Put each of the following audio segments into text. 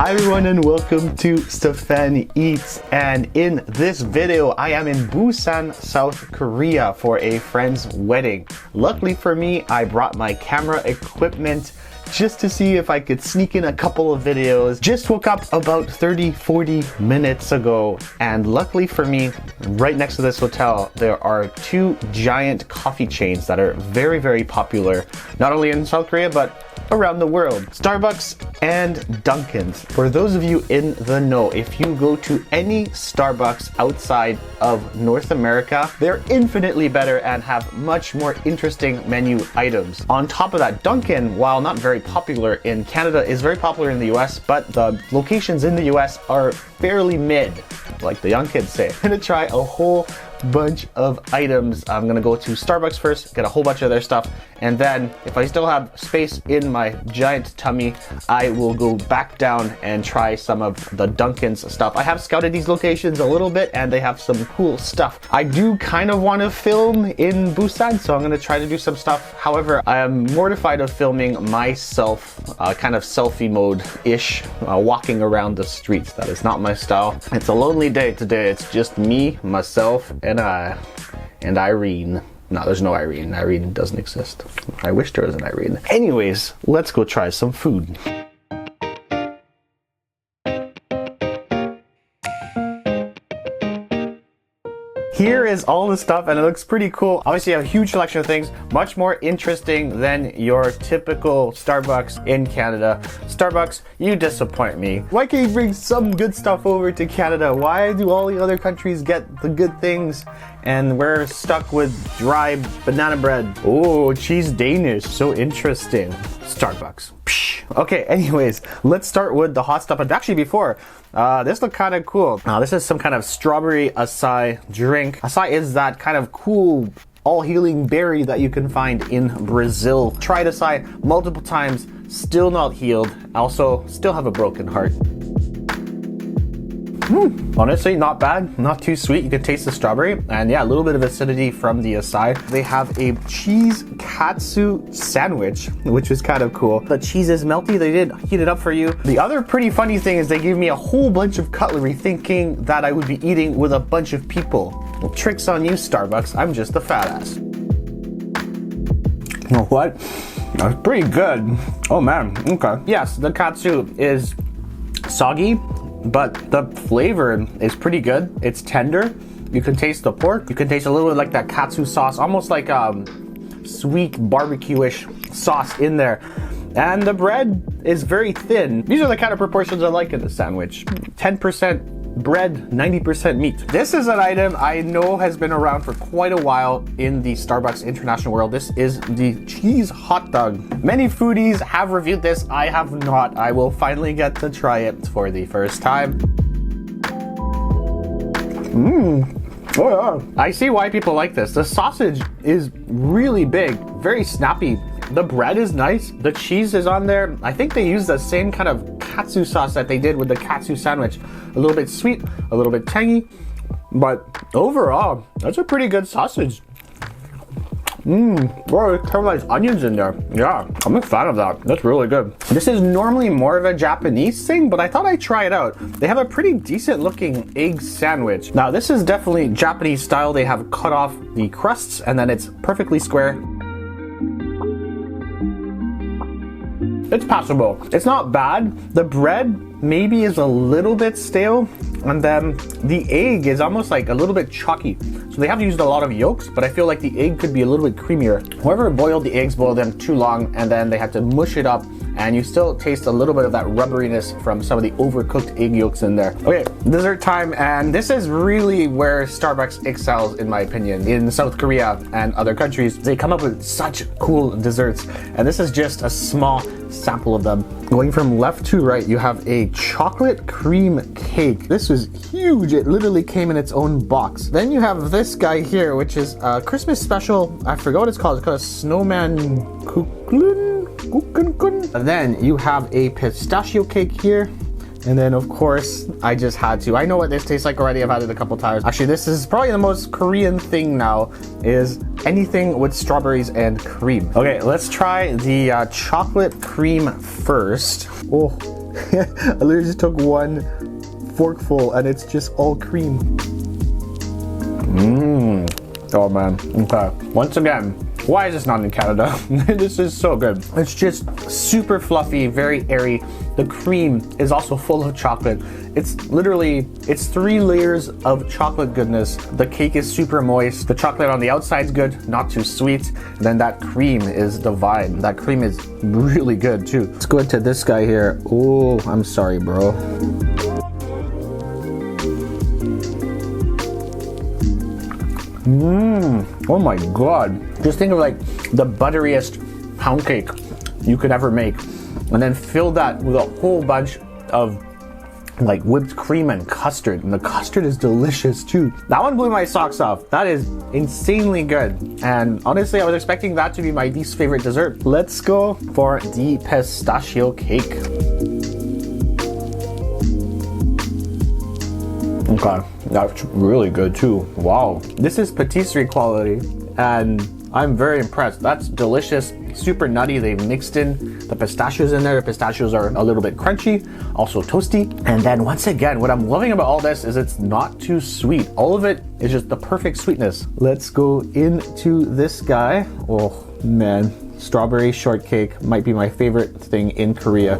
Hi everyone and welcome to Stephan Eats, and in this video I am in Busan, South Korea for a friend's wedding. Luckily for me, I brought my camera equipment just to see if I could sneak in a couple of videos. Just woke up about 30-40 minutes ago, and luckily for me, right next to this hotel there are two giant coffee chains that are very popular, not only in South Korea but around the world. Starbucks and Dunkin's. For those of you in the know, if you go to any Starbucks outside of North America, they're infinitely better and have much more interesting menu items. On top of that, Dunkin', while not very popular in Canada, is very popular in the US, but the locations in the US are fairly mid, like the young kids say. I'm gonna try a whole bunch of items. I'm gonna go to Starbucks first, get a whole bunch of their stuff, and then if I still have space in my giant tummy, I will go back down and try some of the Dunkin's stuff. I have scouted these locations a little bit and they have some cool stuff. I do kind of want to film in Busan, so I'm gonna try to do some stuff. However, I am mortified of filming myself, kind of selfie mode-ish, walking around the streets. That is not my style. It's a lonely day today. It's just me, myself, and Irene. No, there's no Irene. Irene doesn't exist. I wish there was an Irene. Anyways, let's go try some food. Here is all the stuff and it looks pretty cool. Obviously a huge selection of things, much more interesting than your typical Starbucks in Canada. Starbucks, you disappoint me. Why can't you bring some good stuff over to Canada? Why do all the other countries get the good things and we're stuck with dry banana bread? Oh, cheese Danish, so interesting. Starbucks. Psh. Okay, anyways, let's start with the hot stuff. But actually before, this looked kind of cool. This is some kind of strawberry acai drink. Acai is that kind of cool, all-healing berry that you can find in Brazil. Tried acai multiple times, still not healed. Also, still have a broken heart. Honestly, not bad, not too sweet. You can taste the strawberry, and yeah, a little bit of acidity from the acai. They have a cheese katsu sandwich, which is kind of cool. The cheese is melty, they did heat it up for you. The other pretty funny thing is they gave me a whole bunch of cutlery thinking that I would be eating with a bunch of people. Well, tricks on you, Starbucks, I'm just a fat ass. You know what? That's pretty good. Oh man, okay. Yes, the katsu is soggy, but the flavor is pretty good. It's tender. You can taste the pork. You can taste a little bit like that katsu sauce, almost like sweet barbecue-ish sauce in there. And the bread is very thin. These are the kind of proportions I like in a sandwich. 10% bread, 90% meat. This is an item I know has been around for quite a while in the Starbucks international world. This is the cheese hot dog. Many foodies have reviewed this. I have not. I will finally get to try it for the first time. Oh yeah. I see why people like this. The sausage is really big, very snappy. The bread is nice. The cheese is on there. I think they use the same kind of katsu sauce that they did with the katsu sandwich. A little bit sweet, a little bit tangy, but overall, that's a pretty good sausage. Bro, caramelized onions in there. Yeah, I'm a fan of that. That's really good. This is normally more of a Japanese thing, but I thought I'd try it out. They have a pretty decent looking egg sandwich. Now, this is definitely Japanese style. They have cut off the crusts and then it's perfectly square. It's passable. It's not bad. The bread maybe is a little bit stale, and then the egg is almost like a little bit chalky. So they have used a lot of yolks, but I feel like the egg could be a little bit creamier. Whoever boiled the eggs boiled them too long, and then they had to mush it up, and you still taste a little bit of that rubberiness from some of the overcooked egg yolks in there. Okay, dessert time, and this is really where Starbucks excels in my opinion. In South Korea and other countries, they come up with such cool desserts, and this is just a small sample of them. Going from left to right, you have a chocolate cream cake. This is huge. It literally came in its own box. Then you have this guy here, which is a Christmas special. I forgot what it's called. It's called a snowman kuklun. And then you have a pistachio cake here. And then of course, I just had to. I know what this tastes like already. I've had it a couple times. Actually, this is probably the most Korean thing now, is anything with strawberries and cream. Okay, let's try the chocolate cream first. Oh, I literally just took one forkful and it's just all cream. Oh man. Okay. Once again, why is this not in Canada? This is so good. It's just super fluffy, very airy. The cream is also full of chocolate. It's 3 layers of chocolate goodness. The cake is super moist. The chocolate on the outside's good, not too sweet. And then that cream is divine. That cream is really good too. Let's go into this guy here. Oh, I'm sorry, bro. Oh my god. Just think of like the butteriest pound cake you could ever make. And then fill that with a whole bunch of like whipped cream and custard. And the custard is delicious too. That one blew my socks off. That is insanely good. And honestly, I was expecting that to be my least favorite dessert. Let's go for the pistachio cake. Okay, that's really good too. Wow. This is patisserie quality and I'm very impressed. That's delicious, super nutty. They've mixed in the pistachios in there. The pistachios are a little bit crunchy, also toasty. And then once again, what I'm loving about all this is it's not too sweet. All of it is just the perfect sweetness. Let's go into this guy. Oh man, strawberry shortcake might be my favorite thing in Korea.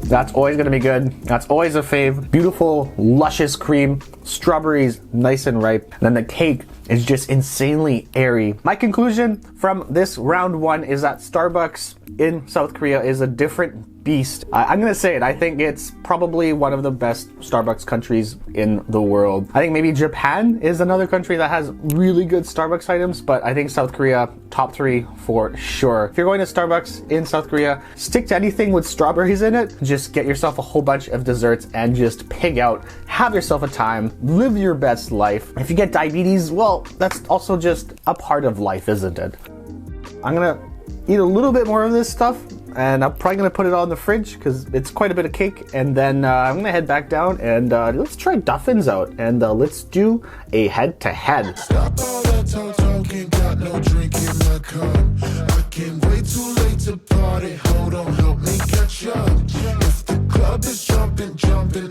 That's always gonna be good. That's always a fave. Beautiful, luscious cream, strawberries nice and ripe. And then the cake is just insanely airy. My conclusion from this round 1 is that Starbucks in South Korea is a different beast. I'm gonna say it, I think it's probably one of the best Starbucks countries in the world. I think maybe Japan is another country that has really good Starbucks items, but I think South Korea, top 3 for sure. If you're going to Starbucks in South Korea, stick to anything with strawberries in it. Just get yourself a whole bunch of desserts and just pig out. Have yourself a time, live your best life. If you get diabetes, well, that's also just a part of life, isn't it? I'm gonna eat a little bit more of this stuff and I'm probably gonna put it all in the fridge because it's quite a bit of cake. And then I'm gonna head back down and let's try Duffins out and let's do a head-to-head. Stop all that talking, got no drink in my cup. I can't wait too late to party. Hold on, help me catch up. If the club is jumping,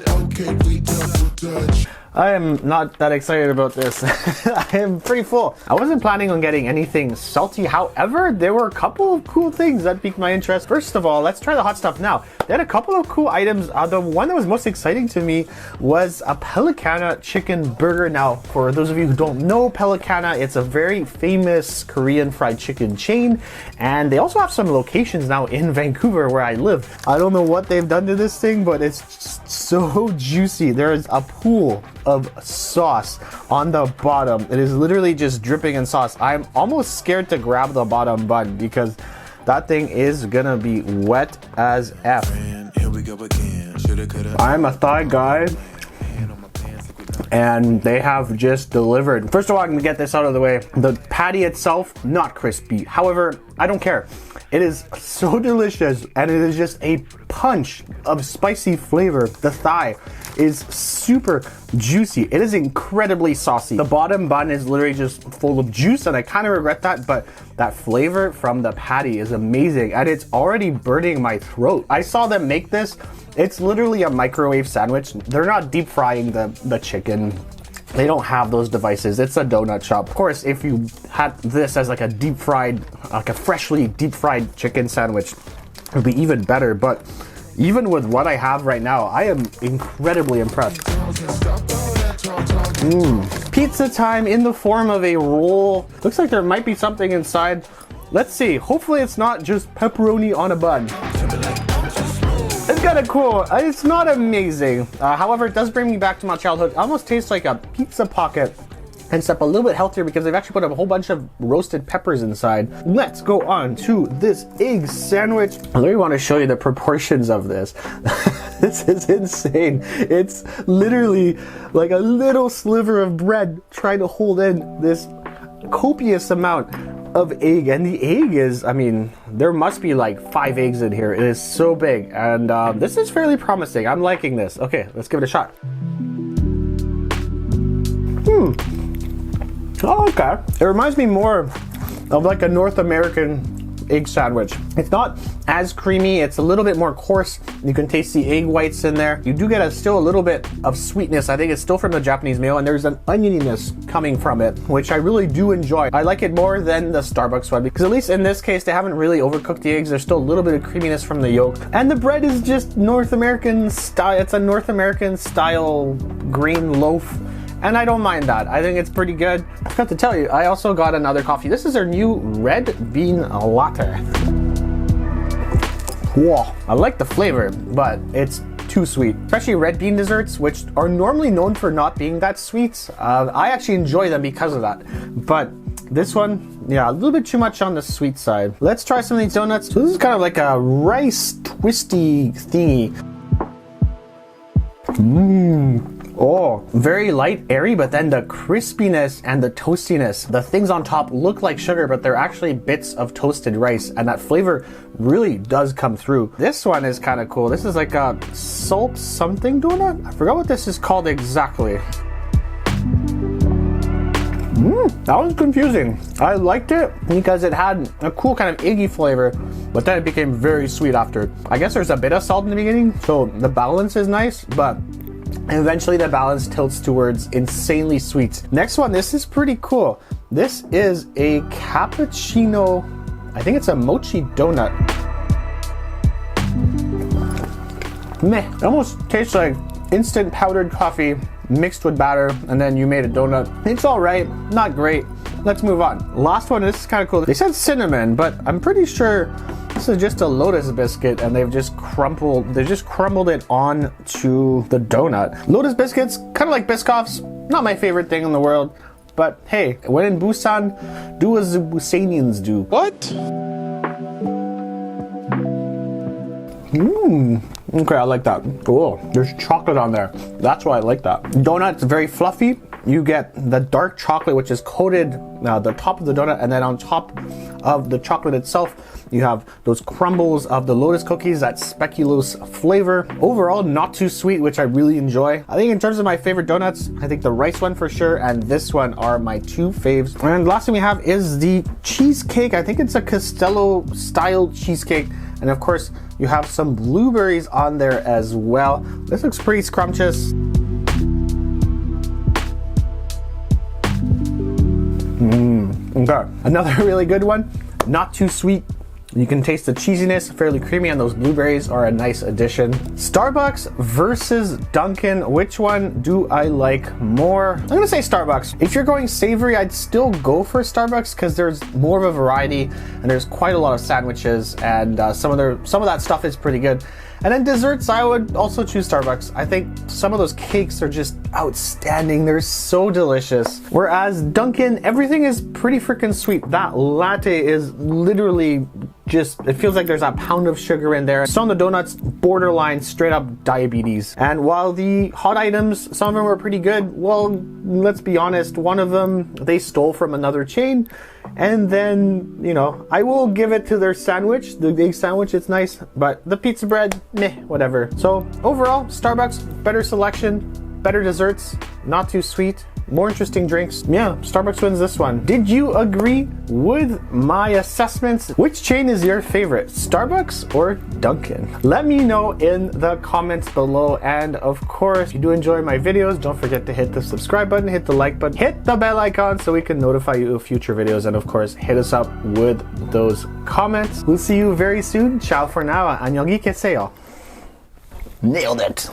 okay, we double dutch. I am not that excited about this. I am pretty full. I wasn't planning on getting anything salty. However, there were a couple of cool things that piqued my interest. First of all, let's try the hot stuff now. They had a couple of cool items. The one that was most exciting to me was a Pelicana chicken burger. Now, for those of you who don't know Pelicana, it's a very famous Korean fried chicken chain. And they also have some locations now in Vancouver where I live. I don't know what they've done to this thing, but it's just so juicy. There is a pool of sauce on the bottom. It is literally just dripping in sauce. I'm almost scared to grab the bottom bun because that thing is gonna be wet as F. I'm a Thai guy and they have just delivered. First of all, I'm gonna get this out of the way. The patty itself, not crispy. However, I don't care. It is so delicious and it is just a punch of spicy flavor. The thigh is super juicy. It is incredibly saucy. The bottom bun is literally just full of juice and I kind of regret that, but that flavor from the patty is amazing and it's already burning my throat. I saw them make this. It's literally a microwave sandwich. They're not deep frying the chicken. They don't have those devices. It's a donut shop. Of course, if you had this as like a deep fried, like a freshly deep fried chicken sandwich, it would be even better. But even with what I have right now, I am incredibly impressed. Pizza time in the form of a roll. Looks like there might be something inside. Let's see. Hopefully it's not just pepperoni on a bun. It's kind of cool. It's not amazing. However, it does bring me back to my childhood. It almost tastes like a pizza pocket, except a little bit healthier because they've actually put a whole bunch of roasted peppers inside. Let's go on to this egg sandwich. I really want to show you the proportions of this. This is insane. It's literally like a little sliver of bread trying to hold in this copious amount of egg, and the egg is, I mean, there must be like 5 eggs in here. It is so big, and this is fairly promising. I'm liking this. Okay, let's give it a shot. Oh, okay. It reminds me more of like a North American egg sandwich. It's not as creamy, it's a little bit more coarse. You can taste the egg whites in there. You do get still a little bit of sweetness. I think it's still from the Japanese mayo, and there's an onioniness coming from it, which I really do enjoy. I like it more than the Starbucks one, because at least in this case, they haven't really overcooked the eggs. There's still a little bit of creaminess from the yolk. And the bread is just North American style. It's a North American style green loaf. And I don't mind that. I think it's pretty good. I forgot to tell you, I also got another coffee. This is their new red bean latte. Whoa, I like the flavor, but it's too sweet. Especially red bean desserts, which are normally known for not being that sweet. I actually enjoy them because of that. But this one, yeah, a little bit too much on the sweet side. Let's try some of these donuts. So this is kind of like a rice twisty thingy. Oh, very light, airy, but then the crispiness and the toastiness. The things on top look like sugar, but they're actually bits of toasted rice, and that flavor really does come through. This one is kind of cool. This is like a salt something donut. I forgot what this is called exactly. That was confusing. I liked it because it had a cool kind of eggy flavor, but then it became very sweet after. I guess there's a bit of salt in the beginning, so the balance is nice, but eventually the balance tilts towards insanely sweet. Next one, this is pretty cool. This is a cappuccino, I think it's a mochi donut. Meh, it almost tastes like instant powdered coffee mixed with batter, and then you made a donut. It's all right, not great. Let's move on. Last one, this is kind of cool. They said cinnamon, but I'm pretty sure this is just a Lotus biscuit, and they've just crumbled it onto the donut. Lotus biscuits, kind of like Biscoffs, not my favorite thing in the world, but hey, when in Busan, do as the Busanians do. What? Okay, I like that. Cool. There's chocolate on there. That's why I like that. Donut's very fluffy. You get the dark chocolate, which is coated the top of the donut, and then on top of the chocolate itself, you have those crumbles of the Lotus cookies, that speculoos flavor. Overall, not too sweet, which I really enjoy. I think in terms of my favorite donuts, I think the rice one for sure, and this one are my two faves. And last thing we have is the cheesecake. I think it's a Castello style cheesecake. And of course, you have some blueberries on there as well. This looks pretty scrumptious. Okay, another really good one. Not too sweet. You can taste the cheesiness, fairly creamy, and those blueberries are a nice addition. Starbucks versus Dunkin', which one do I like more? I'm gonna say Starbucks. If you're going savory, I'd still go for Starbucks because there's more of a variety and there's quite a lot of sandwiches, and some of that stuff is pretty good. And then desserts, I would also choose Starbucks. I think some of those cakes are just outstanding. They're so delicious. Whereas Dunkin', everything is pretty freaking sweet. That latte is literally just, it feels like there's a pound of sugar in there. Some of the donuts, borderline straight up diabetes. And while the hot items, some of them were pretty good, well, let's be honest, one of them they stole from another chain. And then, you know, I will give it to their sandwich, the egg sandwich, it's nice, but the pizza bread, meh, whatever. So overall, Starbucks, better selection, better desserts, not too sweet, more interesting drinks. Yeah, Starbucks wins this one. Did you agree with my assessments? Which chain is your favorite, Starbucks or Dunkin'? Let me know in the comments below. And of course, if you do enjoy my videos, don't forget to hit the subscribe button, hit the like button, hit the bell icon so we can notify you of future videos. And of course, hit us up with those comments. We'll see you very soon. Ciao for now. 안녕히 계세요. Nailed it.